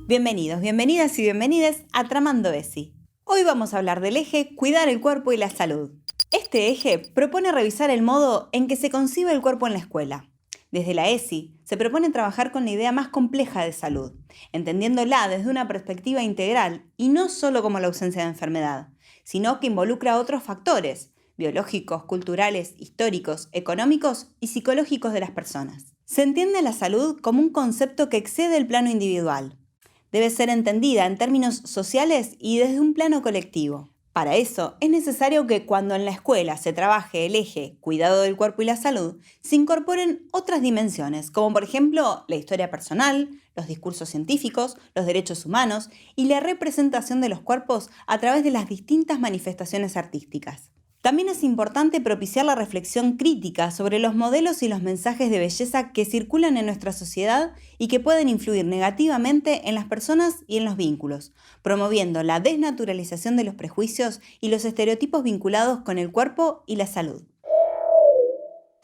Bienvenidos, bienvenidas y bienvenides a Tramando ESI. Hoy vamos a hablar del eje Cuidar el cuerpo y la salud. Este eje propone revisar el modo en que se concibe el cuerpo en la escuela. Desde la ESI se propone trabajar con la idea más compleja de salud, entendiéndola desde una perspectiva integral y no solo como la ausencia de enfermedad, sino que involucra otros factores, biológicos, culturales, históricos, económicos y psicológicos de las personas. Se entiende la salud como un concepto que excede el plano individual. Debe ser entendida en términos sociales y desde un plano colectivo. Para eso, es necesario que cuando en la escuela se trabaje el eje cuidado del cuerpo y la salud, se incorporen otras dimensiones, como por ejemplo la historia personal, los discursos científicos, los derechos humanos y la representación de los cuerpos a través de las distintas manifestaciones artísticas. También es importante propiciar la reflexión crítica sobre los modelos y los mensajes de belleza que circulan en nuestra sociedad y que pueden influir negativamente en las personas y en los vínculos, promoviendo la desnaturalización de los prejuicios y los estereotipos vinculados con el cuerpo y la salud.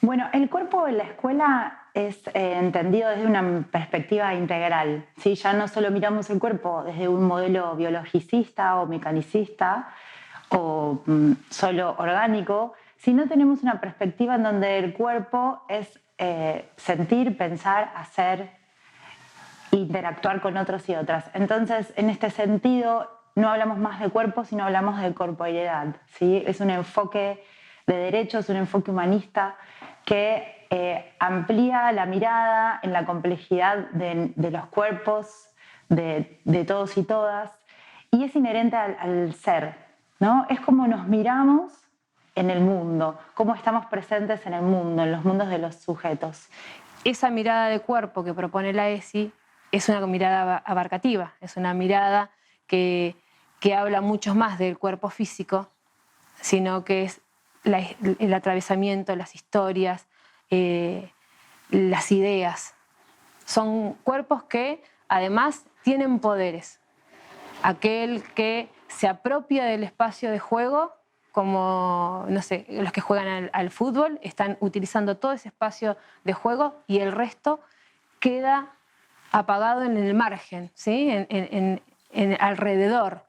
Bueno, el cuerpo en la escuela es entendido desde una perspectiva integral, ¿sí? Ya no solo miramos el cuerpo desde un modelo biologicista o mecanicista, o solo orgánico, sino tenemos una perspectiva en donde el cuerpo es sentir, pensar, hacer, interactuar con otros y otras. Entonces, en este sentido, no hablamos más de cuerpo, sino hablamos de corporeidad, ¿sí? Es un enfoque de derechos, un enfoque humanista que amplía la mirada en la complejidad de los cuerpos, de todos y todas, y es inherente al ser, ¿no? Es como nos miramos en el mundo, cómo estamos presentes en el mundo, en los mundos de los sujetos. Esa mirada de cuerpo que propone la ESI es una mirada abarcativa, es una mirada que habla mucho más del cuerpo físico, sino que es el atravesamiento, las historias, las ideas. Son cuerpos que además tienen poderes. Aquel que se apropia del espacio de juego, como, no sé, los que juegan al fútbol, están utilizando todo ese espacio de juego y el resto queda apagado en el margen, ¿sí? en alrededor.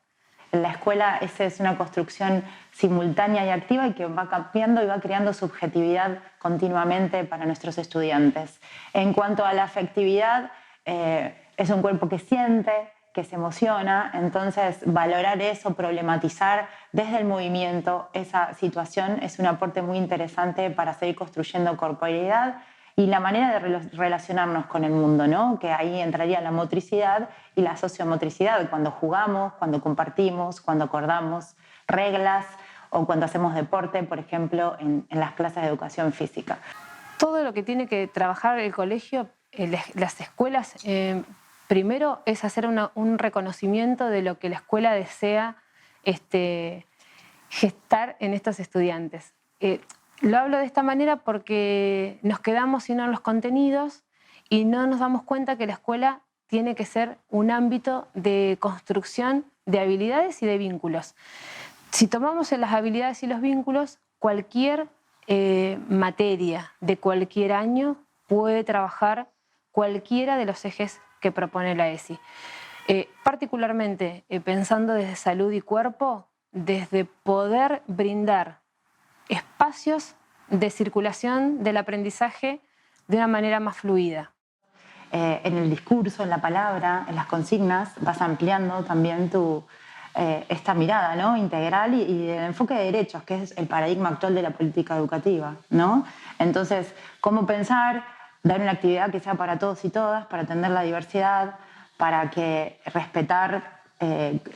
En la escuela esa es una construcción simultánea y activa y que va cambiando y va creando subjetividad continuamente para nuestros estudiantes. En cuanto a la afectividad, es un cuerpo que siente, que se emociona, entonces valorar eso, problematizar desde el movimiento esa situación es un aporte muy interesante para seguir construyendo corporeidad y la manera de relacionarnos con el mundo, ¿no? Que ahí entraría la motricidad y la sociomotricidad, cuando jugamos, cuando compartimos, cuando acordamos reglas o cuando hacemos deporte, por ejemplo, en las clases de educación física. Todo lo que tiene que trabajar el colegio, las escuelas, primero es hacer un reconocimiento de lo que la escuela desea gestar en estos estudiantes. Lo hablo de esta manera porque nos quedamos sin los contenidos y no nos damos cuenta que la escuela tiene que ser un ámbito de construcción de habilidades y de vínculos. Si tomamos en las habilidades y los vínculos, cualquier materia de cualquier año puede trabajar cualquiera de los ejes que propone la ESI. Particularmente pensando desde salud y cuerpo, desde poder brindar espacios de circulación del aprendizaje de una manera más fluida. En el discurso, en la palabra, en las consignas, vas ampliando también esta mirada, ¿no? Integral y el enfoque de derechos, que es el paradigma actual de la política educativa, ¿no? Entonces, ¿cómo pensar, dar una actividad que sea para todos y todas, para atender la diversidad, para que respetar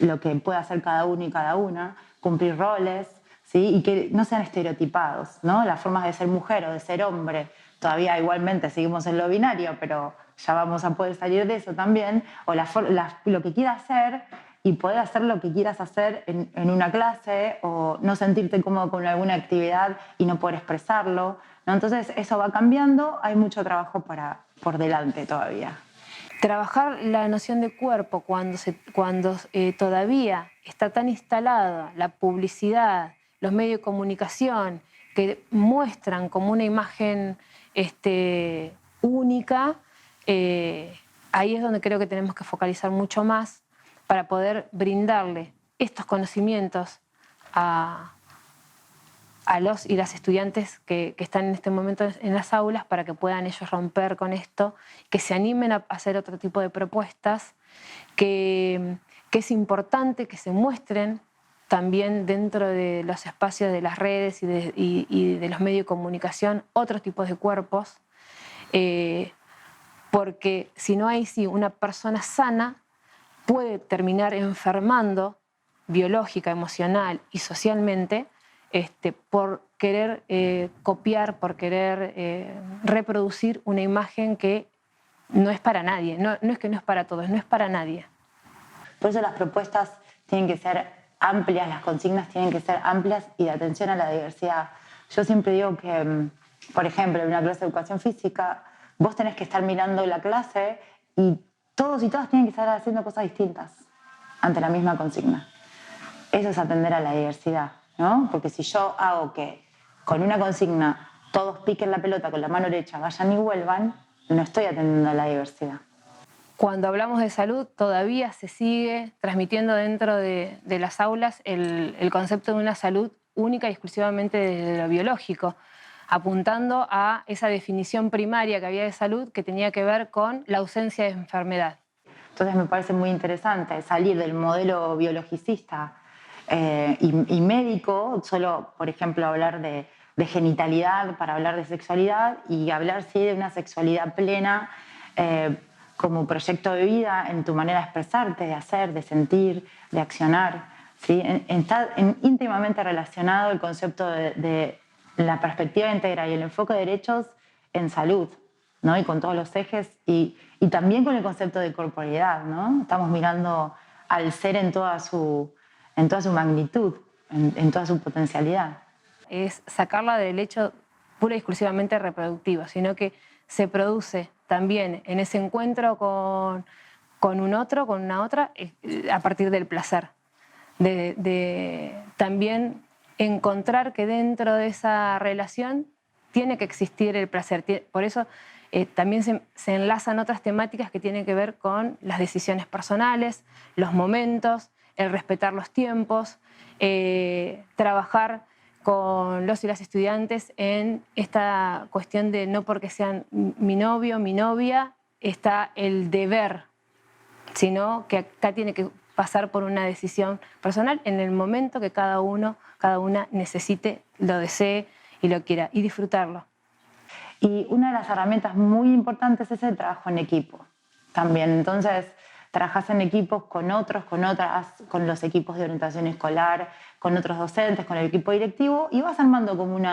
lo que puede hacer cada uno y cada una, cumplir roles, ¿sí? Y que no sean estereotipados, ¿no? Las formas de ser mujer o de ser hombre, todavía igualmente seguimos en lo binario, pero ya vamos a poder salir de eso también, o lo que quiera hacer y poder hacer lo que quieras hacer en una clase o no sentirte cómodo con alguna actividad y no poder expresarlo, ¿no? Entonces eso va cambiando, hay mucho trabajo por delante todavía. Trabajar la noción de cuerpo cuando todavía está tan instalada la publicidad, los medios de comunicación, que muestran como una imagen única, ahí es donde creo que tenemos que focalizar mucho más para poder brindarle estos conocimientos a los y las estudiantes que están en este momento en las aulas, para que puedan ellos romper con esto, que se animen a hacer otro tipo de propuestas, que es importante que se muestren también dentro de los espacios de las redes y de los medios de comunicación otros tipos de cuerpos, porque si no hay una persona sana puede terminar enfermando biológica, emocional y socialmente, por querer copiar, por querer reproducir una imagen que no es para nadie, no es que no es para todos, no es para nadie. Por eso las propuestas tienen que ser amplias, las consignas tienen que ser amplias y de atención a la diversidad. Yo siempre digo que, por ejemplo, en una clase de educación física, vos tenés que estar mirando la clase y todos y todas tienen que estar haciendo cosas distintas ante la misma consigna. Eso es atender a la diversidad, ¿no? Porque si yo hago que con una consigna todos piquen la pelota con la mano derecha, vayan y vuelvan, no estoy atendiendo a la diversidad. Cuando hablamos de salud, todavía se sigue transmitiendo dentro de las aulas el concepto de una salud única y exclusivamente desde lo biológico, apuntando a esa definición primaria que había de salud, que tenía que ver con la ausencia de enfermedad. Entonces me parece muy interesante salir del modelo biologicista y médico, solo, por ejemplo, hablar de genitalidad para hablar de sexualidad, y hablar, sí, de una sexualidad plena como proyecto de vida en tu manera de expresarte, de hacer, de sentir, de accionar. ¿Sí? Está íntimamente relacionado el concepto de la perspectiva íntegra y el enfoque de derechos en salud, ¿no? Y con todos los ejes, y también con el concepto de corporeidad, ¿no? Estamos mirando al ser en toda su magnitud, en toda su potencialidad. Es sacarla del hecho pura y exclusivamente reproductivo, sino que se produce también en ese encuentro con un otro, con una otra, a partir del placer. De también encontrar que dentro de esa relación tiene que existir el placer. Por eso también se enlazan otras temáticas que tienen que ver con las decisiones personales, los momentos, el respetar los tiempos, trabajar con los y las estudiantes en esta cuestión de no porque sean mi novio, mi novia, está el deber, sino que acá tiene que pasar por una decisión personal en el momento que cada uno, cada una necesite, lo desee y lo quiera, y disfrutarlo. Y una de las herramientas muy importantes es el trabajo en equipo también. Entonces, trabajas en equipos con otros, con otras, con los equipos de orientación escolar, con otros docentes, con el equipo directivo, y vas armando como un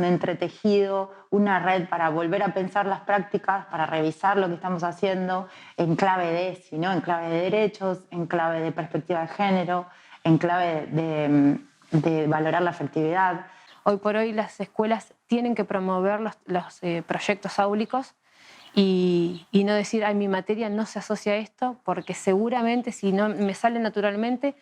entretejido, una red para volver a pensar las prácticas, para revisar lo que estamos haciendo en clave de ESI, ¿no? En clave de derechos, en clave de perspectiva de género, en clave de valorar la afectividad. Hoy por hoy las escuelas tienen que promover los proyectos áulicos y no decir, ay, mi materia no se asocia a esto, porque seguramente si no me sale naturalmente,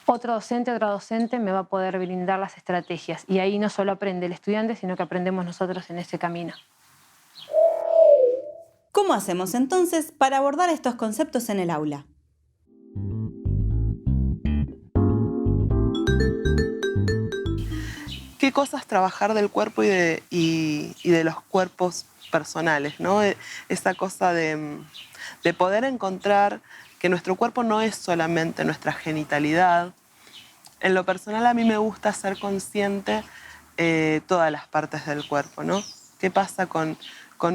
otro docente, otra docente me va a poder brindar las estrategias. Y ahí no solo aprende el estudiante, sino que aprendemos nosotros en ese camino. ¿Cómo hacemos entonces para abordar estos conceptos en el aula? ¿Qué cosas trabajar del cuerpo y de los cuerpos personales, ¿no? Esa cosa de poder encontrar que nuestro cuerpo no es solamente nuestra genitalidad. En lo personal a mí me gusta ser consciente todas las partes del cuerpo, ¿no? ¿Qué pasa con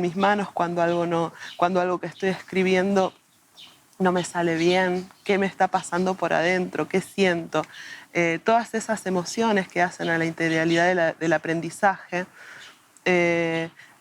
mis manos cuando algo que estoy escribiendo no me sale bien? ¿Qué me está pasando por adentro? ¿Qué siento? Todas esas emociones que hacen a la integralidad del aprendizaje,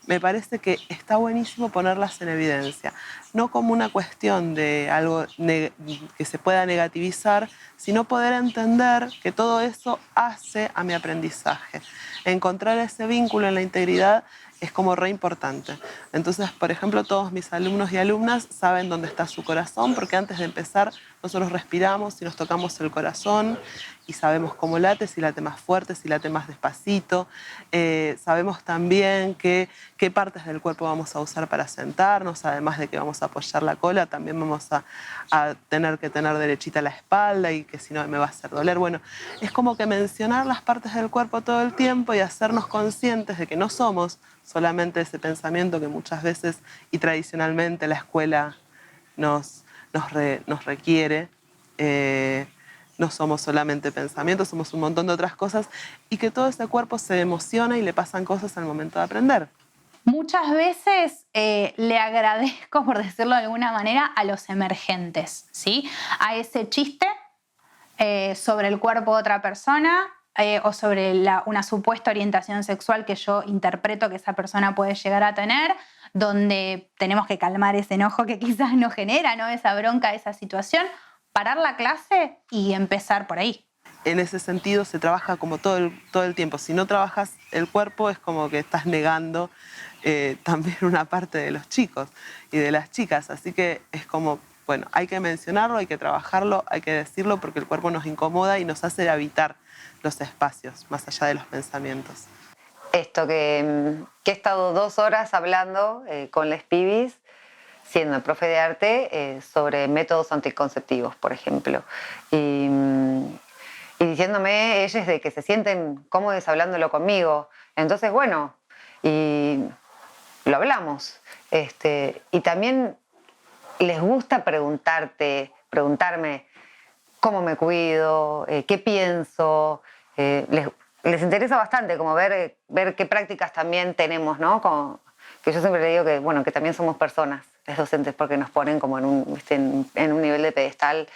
me parece que está buenísimo ponerlas en evidencia, no como una cuestión de algo que se pueda negativizar, sino poder entender que todo eso hace a mi aprendizaje. Encontrar ese vínculo en la integridad es como re importante. Entonces, por ejemplo, todos mis alumnos y alumnas saben dónde está su corazón, porque antes de empezar nosotros respiramos y nos tocamos el corazón y sabemos cómo late, si late más fuerte, si late más despacito. Sabemos también qué partes del cuerpo vamos a usar para sentarnos, además de que vamos a apoyar la cola, también vamos a tener que tener derechita la espalda y que si no me va a hacer doler. Bueno, es como que mencionar las partes del cuerpo todo el tiempo y hacernos conscientes de que no somos solamente ese pensamiento que muchas veces y tradicionalmente la escuela nos requiere. No somos solamente pensamientos, somos un montón de otras cosas y que todo ese cuerpo se emociona y le pasan cosas al momento de aprender. Muchas veces le agradezco, por decirlo de alguna manera, a los emergentes, ¿sí? A ese chiste sobre el cuerpo de otra persona o sobre una supuesta orientación sexual que yo interpreto que esa persona puede llegar a tener, donde tenemos que calmar ese enojo que quizás nos genera, ¿no? Esa bronca, esa situación, parar la clase y empezar por ahí. En ese sentido se trabaja como todo el tiempo. Si no trabajas el cuerpo es como que estás negando también una parte de los chicos y de las chicas. Así que es como, bueno, hay que mencionarlo, hay que trabajarlo, hay que decirlo porque el cuerpo nos incomoda y nos hace habitar los espacios más allá de los pensamientos. Esto que he estado 2 horas hablando con las pibis, siendo profe de arte, sobre métodos anticonceptivos, por ejemplo. Y diciéndome ellas de que se sienten cómodas hablándolo conmigo. Entonces, bueno, y lo hablamos. Y también les gusta preguntarme cómo me cuido, qué pienso. Les interesa bastante como ver qué prácticas también tenemos, ¿no? Que yo siempre le digo que, bueno, que también somos personas, los docentes, porque nos ponen como en un nivel de pedestal.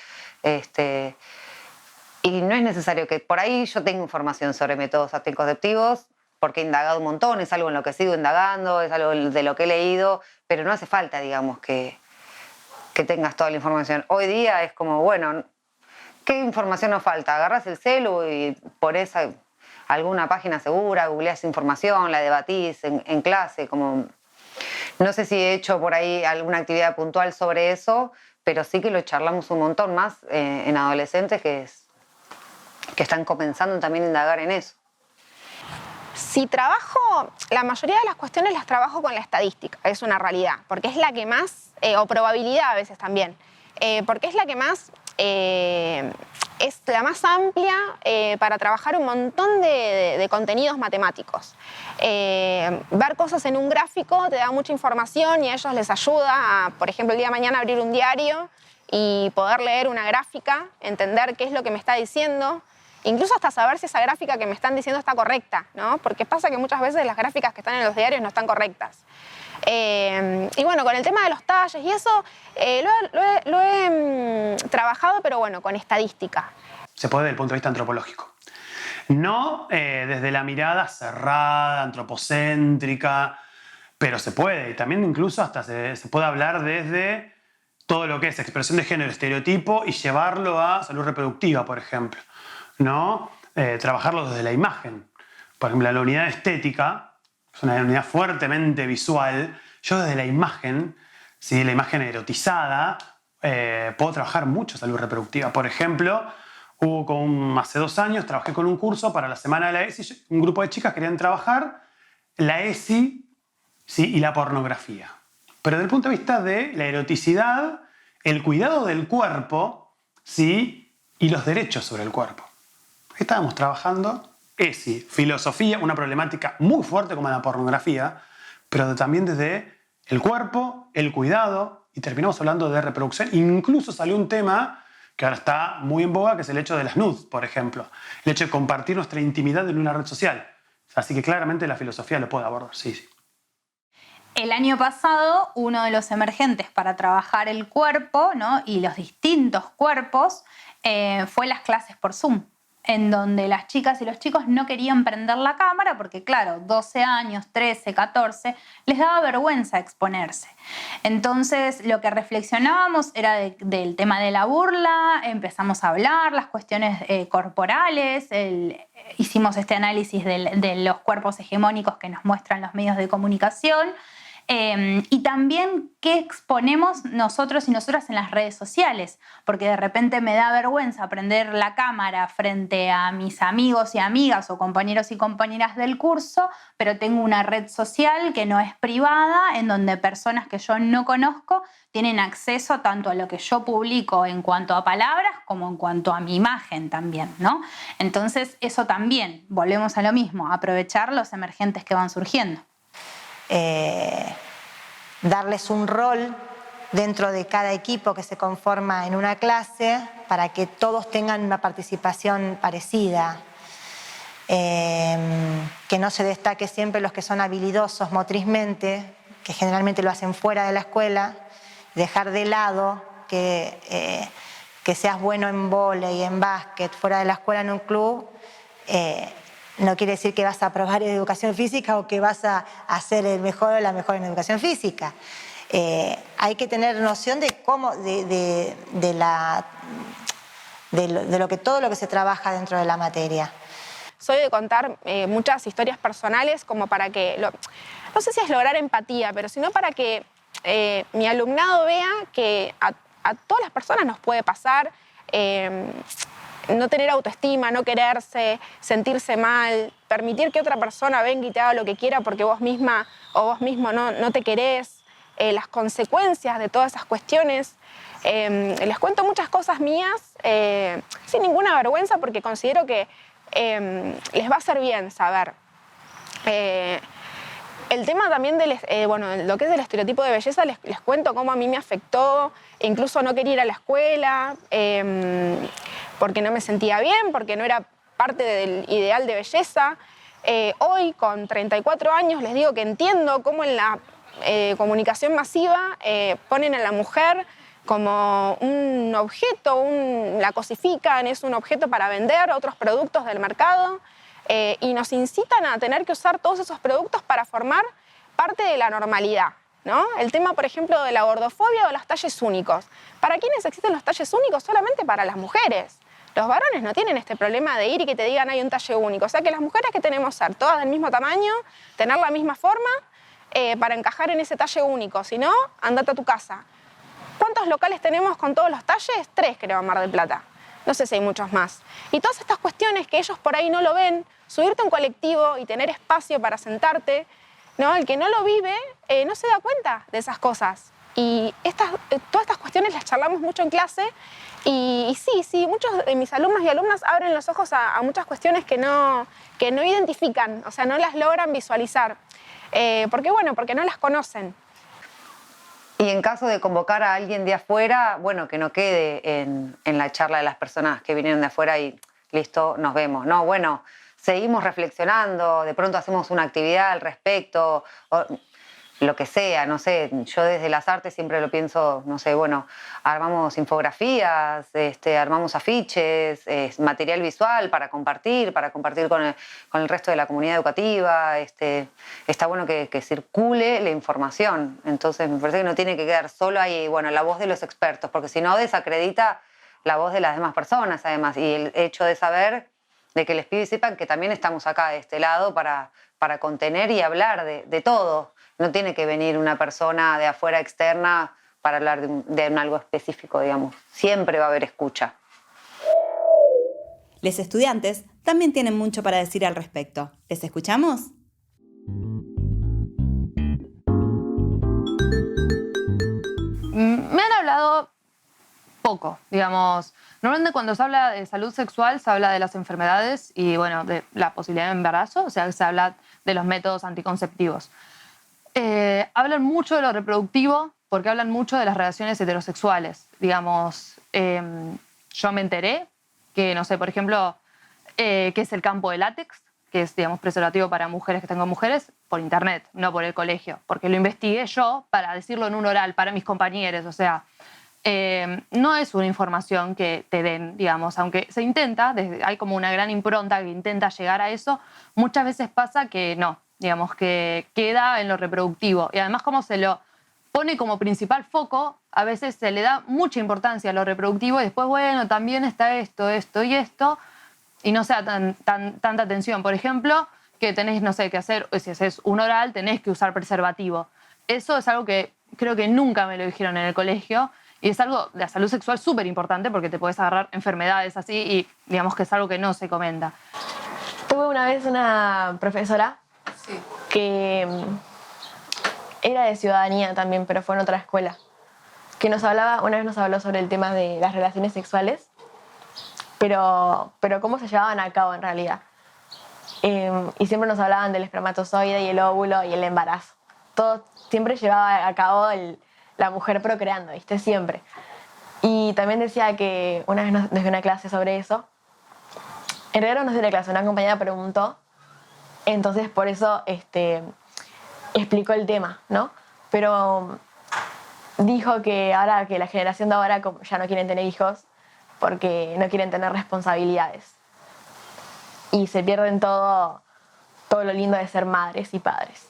Y no es necesario que por ahí yo tenga información sobre métodos anticonceptivos, porque he indagado un montón, es algo en lo que sigo indagando, es algo de lo que he leído, pero no hace falta, digamos, que tengas toda la información. Hoy día es como, bueno, ¿qué información nos falta? Agarras el celu y pones alguna página segura, googleás información, la debatís en clase, como... No sé si he hecho por ahí alguna actividad puntual sobre eso, pero sí que lo charlamos un montón más en adolescentes que están comenzando también a indagar en eso. Si trabajo, la mayoría de las cuestiones las trabajo con la estadística, es una realidad, porque es la que más, o probabilidad a veces también, porque es la que más, es la más amplia para trabajar un montón de contenidos matemáticos. Ver cosas en un gráfico te da mucha información y a ellos les ayuda a, por ejemplo, el día de mañana abrir un diario y poder leer una gráfica, entender qué es lo que me está diciendo, incluso hasta saber si esa gráfica que me están diciendo está correcta, ¿no? Porque pasa que muchas veces las gráficas que están en los diarios no están correctas. Y bueno, con el tema de los talles y eso lo he trabajado, pero bueno, con estadística. Se puede desde el punto de vista antropológico. No desde la mirada cerrada, antropocéntrica, pero se puede. Y también incluso hasta se puede hablar desde todo lo que es expresión de género, estereotipo y llevarlo a salud reproductiva, por ejemplo. ¿No? Trabajarlo desde la imagen. Por ejemplo, la unidad estética es una unidad fuertemente visual. Yo desde la imagen, ¿sí? La imagen erotizada, puedo trabajar mucho salud reproductiva. Por ejemplo, hace 2 años trabajé con un curso para la semana de la ESI. Un grupo de chicas querían trabajar la ESI, ¿sí? Y la pornografía. Pero desde el punto de vista de la eroticidad, el cuidado del cuerpo, ¿sí? Y los derechos sobre el cuerpo. Estábamos trabajando ESI, filosofía, una problemática muy fuerte como la pornografía, pero también desde el cuerpo, el cuidado, y terminamos hablando de reproducción. Incluso salió un tema que ahora está muy en boga, que es el hecho de las nudes, por ejemplo. El hecho de compartir nuestra intimidad en una red social. Así que claramente la filosofía lo puede abordar, sí. El año pasado, uno de los emergentes para trabajar el cuerpo, ¿no? Y los distintos cuerpos fue las clases por Zoom. en donde las chicas y los chicos no querían prender la cámara porque, claro, 12 años, 13, 14, les daba vergüenza exponerse. Entonces, lo que reflexionábamos era del tema de la burla, empezamos a hablar, las cuestiones corporales, hicimos este análisis de los cuerpos hegemónicos que nos muestran los medios de comunicación, y también qué exponemos nosotros y nosotras en las redes sociales, porque de repente me da vergüenza prender la cámara frente a mis amigos y amigas o compañeros y compañeras del curso, pero tengo una red social que no es privada, en donde personas que yo no conozco tienen acceso tanto a lo que yo publico en cuanto a palabras como en cuanto a mi imagen también, ¿no? Entonces eso también, volvemos a lo mismo, aprovechar los emergentes que van surgiendo. Darles un rol dentro de cada equipo que se conforma en una clase para que todos tengan una participación parecida, que no se destaque siempre los que son habilidosos motrizmente, que generalmente lo hacen fuera de la escuela, dejar de lado que seas bueno en vóley, en básquet, fuera de la escuela en un club, no quiere decir que vas a aprobar en educación física o que vas a ser el mejor o la mejor en educación física. Hay que tener noción de cómo, de todo lo que se trabaja dentro de la materia. Soy de contar muchas historias personales como para que, no sé si es lograr empatía, pero sino para que mi alumnado vea que a todas las personas nos puede pasar, no tener autoestima, no quererse, sentirse mal, permitir que otra persona venga y te haga lo que quiera porque vos misma o vos mismo no te querés, las consecuencias de todas esas cuestiones. Les cuento muchas cosas mías sin ninguna vergüenza porque considero que les va a hacer bien saber. El tema también lo que es del estereotipo de belleza, les cuento cómo a mí me afectó, incluso no quería ir a la escuela, porque no me sentía bien, porque no era parte del ideal de belleza. Hoy, con 34 años, les digo que entiendo cómo en la comunicación masiva ponen a la mujer como un objeto, la cosifican, es un objeto para vender otros productos del mercado, y nos incitan a tener que usar todos esos productos para formar parte de la normalidad, ¿no? El tema, por ejemplo, de la gordofobia o los talles únicos. ¿Para quiénes existen los talles únicos? Solamente para las mujeres. Los varones no tienen este problema de ir y que te digan hay un talle único. O sea que las mujeres que tenemos ser todas del mismo tamaño, tener la misma forma para encajar en ese talle único. Si no, andate a tu casa. ¿Cuántos locales tenemos con todos los talles? 3, creo, en Mar del Plata. No sé si hay muchos más. Y todas estas cuestiones que ellos por ahí no lo ven, subirte a un colectivo y tener espacio para sentarte, ¿no? El que no lo vive no se da cuenta de esas cosas. Y todas estas cuestiones las charlamos mucho en clase y sí, muchos de mis alumnos y alumnas abren los ojos a muchas cuestiones que no identifican, o sea, no las logran visualizar. Porque no las conocen. Y en caso de convocar a alguien de afuera, bueno, que no quede en la charla de las personas que vinieron de afuera y listo, nos vemos. No, bueno, seguimos reflexionando, de pronto hacemos una actividad al respecto, o lo que sea, no sé, yo desde las artes siempre lo pienso, no sé, bueno, armamos infografías, armamos afiches, material visual para compartir con el resto de la comunidad educativa, está bueno que circule la información, entonces me parece que no tiene que quedar solo ahí, bueno, la voz de los expertos, porque si no desacredita la voz de las demás personas además, y el hecho de saber de que les pido y sepan que también estamos acá de este lado para contener y hablar de todo. No tiene que venir una persona de afuera externa para hablar de algo específico, digamos. Siempre va a haber escucha. Los estudiantes también tienen mucho para decir al respecto. ¿Les escuchamos? Me han hablado poco, digamos. Normalmente cuando se habla de salud sexual se habla de las enfermedades y, bueno, de la posibilidad de embarazo, o sea, se habla de los métodos anticonceptivos. Hablan mucho de lo reproductivo porque hablan mucho de las relaciones heterosexuales. Digamos, yo me enteré que, no sé, por ejemplo, qué es el campo de látex, que es, digamos, preservativo para mujeres que están con mujeres, por internet, no por el colegio, porque lo investigué yo para decirlo en un oral para mis compañeros, o sea, no es una información que te den, digamos, aunque se intenta, hay como una gran impronta que intenta llegar a eso, muchas veces pasa que no, digamos, que queda en lo reproductivo. Y además como se lo pone como principal foco, a veces se le da mucha importancia a lo reproductivo y después, bueno, también está esto, esto y esto, y no se da tanta atención. Por ejemplo, que tenés, no sé, que hacer, si haces un oral, tenés que usar preservativo. Eso es algo que creo que nunca me lo dijeron en el colegio y es algo de la salud sexual súper importante porque te puedes agarrar enfermedades así y digamos que es algo que no se comenta. Tuve una vez una profesora que era de ciudadanía también, pero fue en otra escuela, que una vez nos habló sobre el tema de las relaciones sexuales, pero cómo se llevaban a cabo en realidad. Y siempre nos hablaban del espermatozoide y el óvulo y el embarazo. Todo siempre llevaba a cabo la mujer procreando, ¿viste? Siempre. Y también decía que una vez nos dio una clase sobre eso. En realidad no nos dio una clase, una compañera preguntó. Entonces por eso explicó el tema, ¿no? Pero dijo que ahora que la generación de ahora ya no quieren tener hijos porque no quieren tener responsabilidades. Y se pierden todo lo lindo de ser madres y padres.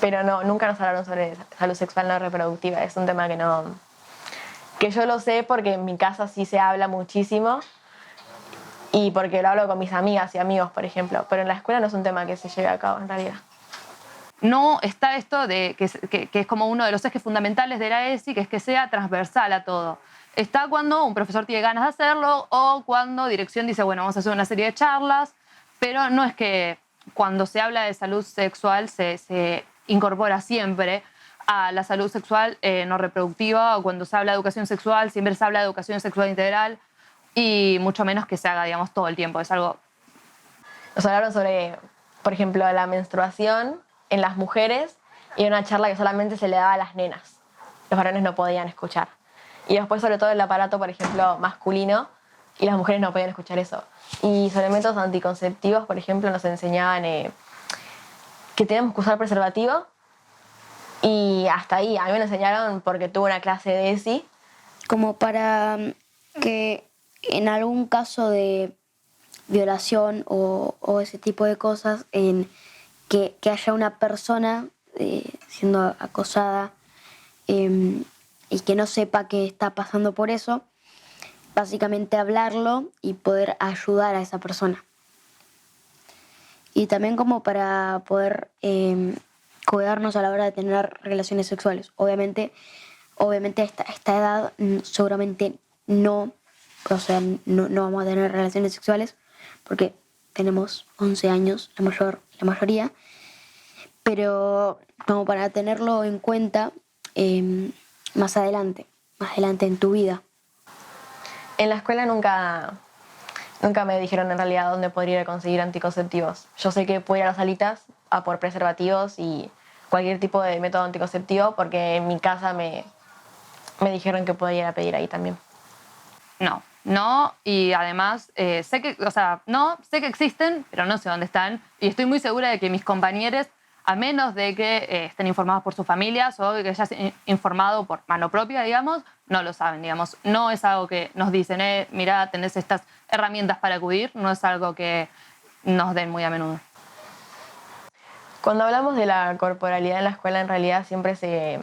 Pero no, nunca nos hablaron sobre salud sexual no reproductiva. Es un tema que yo lo sé porque en mi casa sí se habla muchísimo y porque lo hablo con mis amigas y amigos, por ejemplo. Pero en la escuela no es un tema que se lleve a cabo en realidad. No está esto de que es como uno de los ejes fundamentales de la ESI, que es que sea transversal a todo. Está cuando un profesor tiene ganas de hacerlo o cuando dirección dice, bueno, vamos a hacer una serie de charlas, pero no es que cuando se habla de salud sexual se incorpora siempre a la salud sexual no reproductiva, o cuando se habla de educación sexual siempre se habla de educación sexual integral y mucho menos que se haga, digamos, todo el tiempo. Es algo... Nos hablaron sobre, por ejemplo, la menstruación en las mujeres y una charla que solamente se le daba a las nenas. Los varones no podían escuchar. Y después, sobre todo, el aparato, por ejemplo, masculino, y las mujeres no podían escuchar eso. Y sobre métodos anticonceptivos, por ejemplo, nos enseñaban que teníamos que usar preservativo. Y hasta ahí, a mí me lo enseñaron porque tuve una clase de ESI. Como para que en algún caso de violación o ese tipo de cosas, que haya una persona siendo acosada y que no sepa que está pasando por eso, básicamente hablarlo y poder ayudar a esa persona. Y también como para poder cuidarnos a la hora de tener relaciones sexuales. Obviamente a esta edad seguramente no, o sea, no vamos a tener relaciones sexuales porque tenemos 11 años, la mayoría, pero como para tenerlo en cuenta más adelante en tu vida. En la escuela nunca me dijeron en realidad dónde podría ir a conseguir anticonceptivos. Yo sé que puedo ir a las salitas a por preservativos y cualquier tipo de método anticonceptivo porque en mi casa me dijeron que podía ir a pedir ahí también. No, y además sé que existen, pero no sé dónde están. Y estoy muy segura de que mis compañeros, a menos de que estén informados por sus familias o que hayan informado por mano propia, digamos, no lo saben, digamos. No es algo que nos dicen, mira, tenés estas herramientas para acudir, no es algo que nos den muy a menudo. Cuando hablamos de la corporalidad en la escuela, en realidad siempre se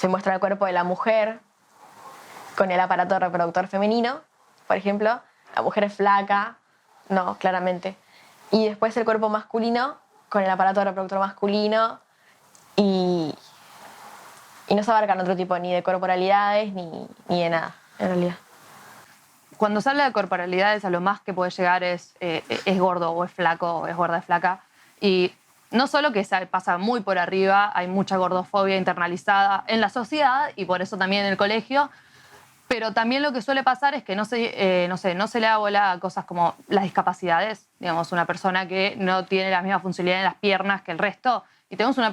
muestra el cuerpo de la mujer con el aparato reproductor femenino, por ejemplo. La mujer es flaca, no, claramente. Y después el cuerpo masculino con el aparato reproductor masculino y no se abarcan otro tipo ni de corporalidades ni de nada, en realidad. Cuando se habla de corporalidades, a lo más que puede llegar es gordo o es flaco o es gorda, es flaca. Y no solo que se pasa muy por arriba, hay mucha gordofobia internalizada en la sociedad y por eso también en el colegio, pero también lo que suele pasar es que no se le da bola a cosas como las discapacidades. Digamos, una persona que no tiene la misma funcionalidad en las piernas que el resto. Y tenemos una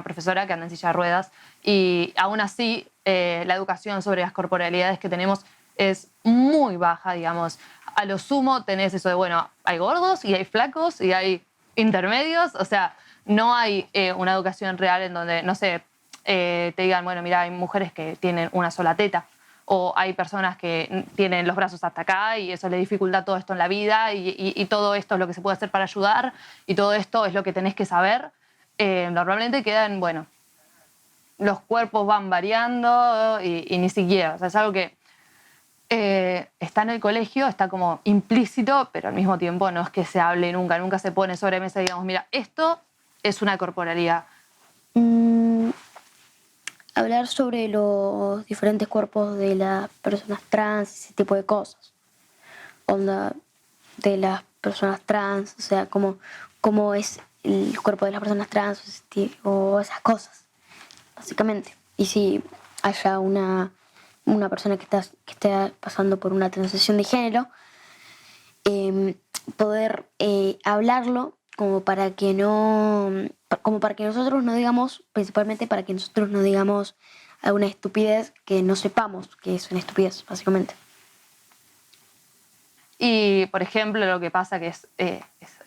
profesora que anda en silla de ruedas y aún así la educación sobre las corporalidades que tenemos es muy baja, digamos. A lo sumo tenés eso de, bueno, hay gordos y hay flacos y hay intermedios. O sea, no hay una educación real en donde, no sé, te digan, bueno, mira, hay mujeres que tienen una sola teta, o hay personas que tienen los brazos hasta acá y eso le dificulta todo esto en la vida y todo esto es lo que se puede hacer para ayudar y todo esto es lo que tenés que saber. Normalmente quedan, bueno, los cuerpos van variando y ni siquiera, o sea, es algo que está en el colegio, está como implícito, pero al mismo tiempo no es que se hable nunca se pone sobre mesa y digamos, mira, esto es una corporalidad. Hablar sobre los diferentes cuerpos de las personas trans, ese tipo de cosas. Onda de las personas trans, o sea, cómo es el cuerpo de las personas trans o esas cosas, básicamente. Y si haya una persona que esté pasando por una transición de género, poder hablarlo como para que nosotros no digamos, principalmente para que nosotros no digamos alguna estupidez que no sepamos que es una estupidez, básicamente. Y, por ejemplo, lo que pasa que es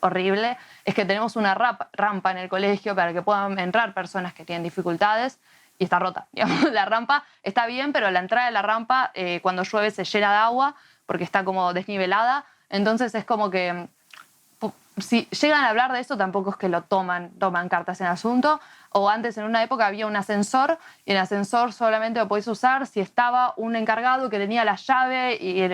horrible es que tenemos una rampa en el colegio para que puedan entrar personas que tienen dificultades y está rota. Digamos, la rampa está bien, pero la entrada de la rampa cuando llueve se llena de agua porque está como desnivelada. Entonces es como que si llegan a hablar de eso tampoco es que lo toman cartas en el asunto. O antes en una época había un ascensor y el ascensor solamente lo podías usar si estaba un encargado que tenía la llave y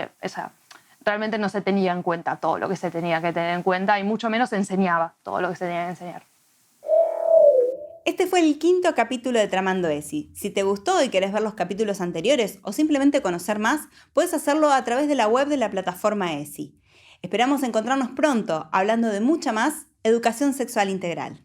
realmente no se tenía en cuenta todo lo que se tenía que tener en cuenta y mucho menos se enseñaba todo lo que se tenía que enseñar. Este fue el 5º capítulo de Tramando ESI. Si te gustó y querés ver los capítulos anteriores o simplemente conocer más, puedes hacerlo a través de la web de la plataforma ESI. Esperamos encontrarnos pronto hablando de mucha más educación sexual integral.